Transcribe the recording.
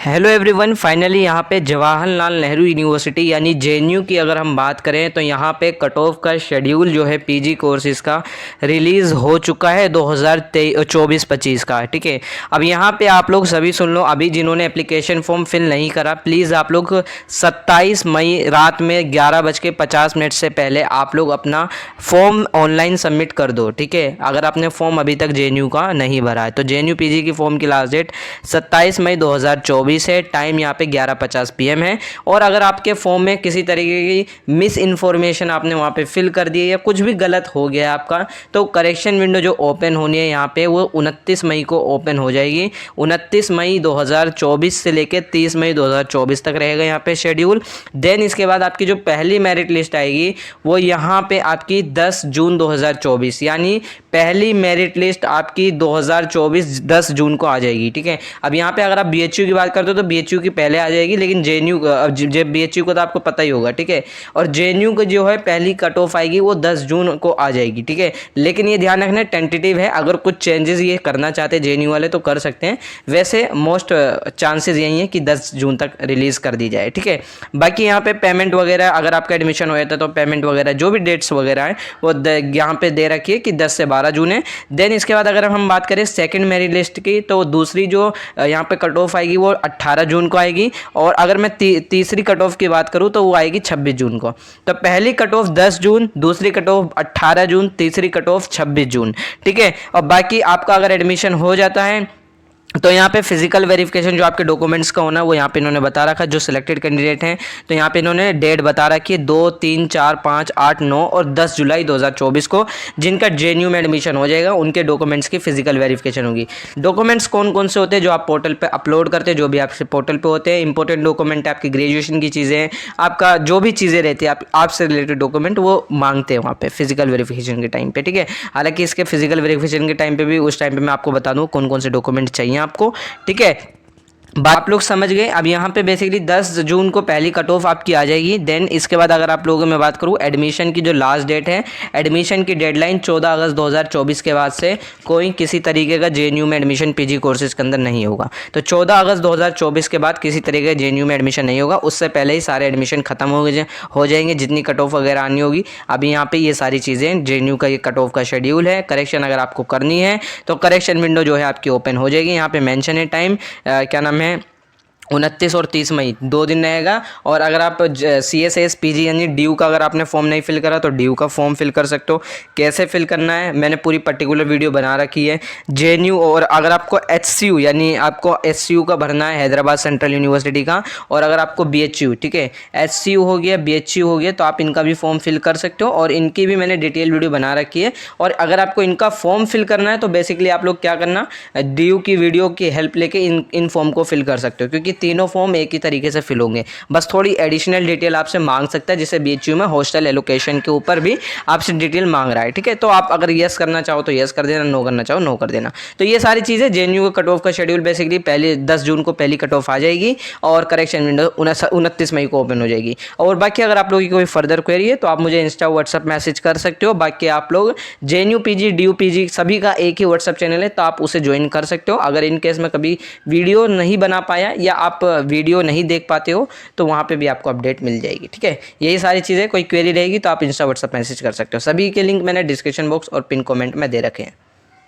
Hello everyone, finally यहाँ पे Jawaharlal Nehru university यानी जेएनयू की अगर हम बात करें तो यहाँ पे कट ऑफ का शेड्यूल जो है पीजी कोर्सेज़ का रिलीज़ हो चुका है 2024-25 का। ठीक है, अब यहाँ पे आप लोग सभी सुन लो, अभी जिन्होंने एप्लीकेशन फॉर्म फिल नहीं करा प्लीज़ आप लोग 27 मई रात में 11:50 से पहले आप लोग अपना फॉर्म ऑनलाइन सबमिट कर दो। ठीक है, अगर आपने फॉर्म अभी तक जेएनयू का नहीं भरा है तो जेएनयू पीजी की फॉर्म की लास्ट डेट 27 मई 2024 है। टाइम यहाँ पे 11:50 PM है। और अगर आपके फॉर्म में किसी तरीके की मिस इन्फॉर्मेशन आपने वहाँ पे फिल कर दी है या कुछ भी गलत हो गया आपका, तो करेक्शन विंडो जो ओपन होनी है यहाँ पे वो 29 मई को ओपन हो जाएगी। 29 मई 2024 से लेकर 30 मई 2024 तक रहेगा यहाँ पे शेड्यूल। देन इसके बाद आपकी जो पहली मेरिट लिस्ट आएगी वो यहाँ पे आपकी 10 जून 2024 यानी पहली मेरिट लिस्ट आपकी 2024 10 जून को आ जाएगी। ठीक है, अब यहाँ पे अगर आप बीएचयू की बात करते हो तो बीएचयू की पहले आ जाएगी, लेकिन जेएनयू बीएचयू को तो आपको पता ही होगा। ठीक है, और जेएनयू को जो है पहली कट ऑफ आएगी वो 10 जून को आ जाएगी। ठीक है, लेकिन ये ध्यान रखना टेंटेटिव है, अगर कुछ चेंजेस ये करना चाहते हैं जेएनयू वाले तो कर सकते हैं, वैसे मोस्ट चांसेस यही है कि 10 जून तक रिलीज़ कर दी जाए। ठीक है, बाकी यहाँ पे पेमेंट वगैरह अगर आपका एडमिशन हो जाता है तो पेमेंट वगैरह जो भी डेट्स वगैरह है वो यहाँ पे दे रखी है कि 10 से 12 जून है। देन इसके बाद अगर हम बात करें सेकंड मेरिट लिस्ट की तो दूसरी जो यहाँ पे कट ऑफ आएगी वो 18 जून को आएगी। और अगर मैं तीसरी कट ऑफ की बात करूँ तो वो आएगी 26 जून को। तो पहली कट ऑफ 10 जून, दूसरी कट ऑफ 18 जून, तीसरी कट ऑफ 26 जून। ठीक है, और बाकी आपका अगर एडमिशन हो जाता है तो यहाँ पे फिजिकल वेरिफिकेशन जो आपके डॉक्यूमेंट्स का होना है वो यहाँ पे इन्होंने बता रखा है। जो सिलेक्टेड कैंडिडेट हैं तो यहाँ पे इन्होंने डेट बता रखी है 2, 3, 4, 5, 8, 9 और 10 जुलाई 2024 को जिनका जेएनयू में एडमिशन हो जाएगा उनके डॉक्यूमेंट्स की फिजिकल वेरिफिकेशन होगी। डॉक्यूमेंट्स कौन कौन से होते हैं जो आप पोर्टल पर अपलोड करते हैं, जो भी आपसे पोर्टल पर होते हैं। इंपॉर्टेंट डॉक्यूमेंट आपकी ग्रेजुएशन की चीज़ें हैं, आपका जो भी चीज़ें रहती है आपसे रिलेटेड डॉक्यूमेंट वो मांगते हैं वहाँ पे फिजिकल वेरिफिकेशन के टाइम पे। ठीक है, हालांकि इसके फिजिकल वेरिफिकेशन के टाइम पे भी उस टाइम पे मैं आपको बता दूँ कौन कौन से डॉक्यूमेंट चाहिए आपको। ठीक है, बात आप लोग समझ गए। अब यहाँ पे बेसिकली 10 जून को पहली कट ऑफ आपकी आ जाएगी। देन इसके बाद अगर आप लोगों में बात करूँ एडमिशन की जो लास्ट डेट है, एडमिशन की डेडलाइन 14 अगस्त 2024 के बाद से कोई किसी तरीके का जेएनयू में एडमिशन पीजी कोर्सेज के अंदर नहीं होगा। तो 14 अगस्त 2024 के बाद किसी तरीके का जेएनयू में एडमिशन नहीं होगा, उससे पहले ही सारे एडमिशन खत्म हो जाएंगे जितनी कट ऑफ वगैरह आनी होगी। अभी यहाँ पे ये सारी चीज़ें जेएनयू का ये कट ऑफ का शेड्यूल है। करेक्शन अगर आपको करनी है तो करेक्शन विंडो जो है आपकी ओपन हो जाएगी। यहाँ पे मेंशन है टाइम, क्या नाम है, 29 और 30 मई 2 दिन रहेगा। और अगर आप CSS PG यानी ड्यू का अगर आपने फॉर्म नहीं फिल करा तो ड्यू का फॉर्म फिल कर सकते हो। कैसे फिल करना है मैंने पूरी पर्टिकुलर वीडियो बना रखी है जेएनयू। और अगर आपको HCU यानी आपको SCU का भरना है हैदराबाद सेंट्रल यूनिवर्सिटी का, और अगर आपको BHU, ठीक है, HCU हो गया BHU हो गया तो आप इनका भी फॉर्म फिल कर सकते हो और इनकी भी मैंने डिटेल वीडियो बना रखी है। और अगर आपको इनका फॉर्म फिल करना है तो बेसिकली आप लोग क्या करना, ड्यू की वीडियो की हेल्प लेके इन फॉर्म को फिल कर सकते हो, क्योंकि तीनों फॉर्म एक ही तरीके से फिल होंगे। बस थोड़ी एडिशनल डिटेल आपसे मांग सकता है, जैसे बीएचयू में हॉस्टल एलोकेशन के ऊपर भी आपसे डिटेल मांग रहा है। ठीक है, तो आप अगर यस करना चाहो तो यस कर देना, नो करना चाहो नो कर देना। तो ये सारी चीज़ें जेएनयू का कट ऑफ का शेड्यूल बेसिकली पहले 10 जून को पहली कट ऑफ आ जाएगी और करेक्शन विंडो 29 मई को ओपन हो जाएगी। और बाकी अगर आप लोगों की कोई फर्दर क्वेरी है तो आप मुझे इंस्टा व्हाट्सअप मैसेज कर सकते हो। बाकी आप लोग जेएनयू पीजी ड्यू पीजी सभी का एक ही व्हाट्सअप चैनल है तो आप उसे ज्वाइन कर सकते हो। अगर इन केस में कभी वीडियो नहीं बना पाया या आप वीडियो नहीं देख पाते हो तो वहाँ पे भी आपको अपडेट मिल जाएगी। ठीक है, यही सारी चीज़ें, कोई क्वेरी रहेगी तो आप इंस्टा व्हाट्सअप मैसेज कर सकते हो। सभी के लिंक मैंने डिस्क्रिप्शन बॉक्स और पिन कमेंट में दे रखे हैं।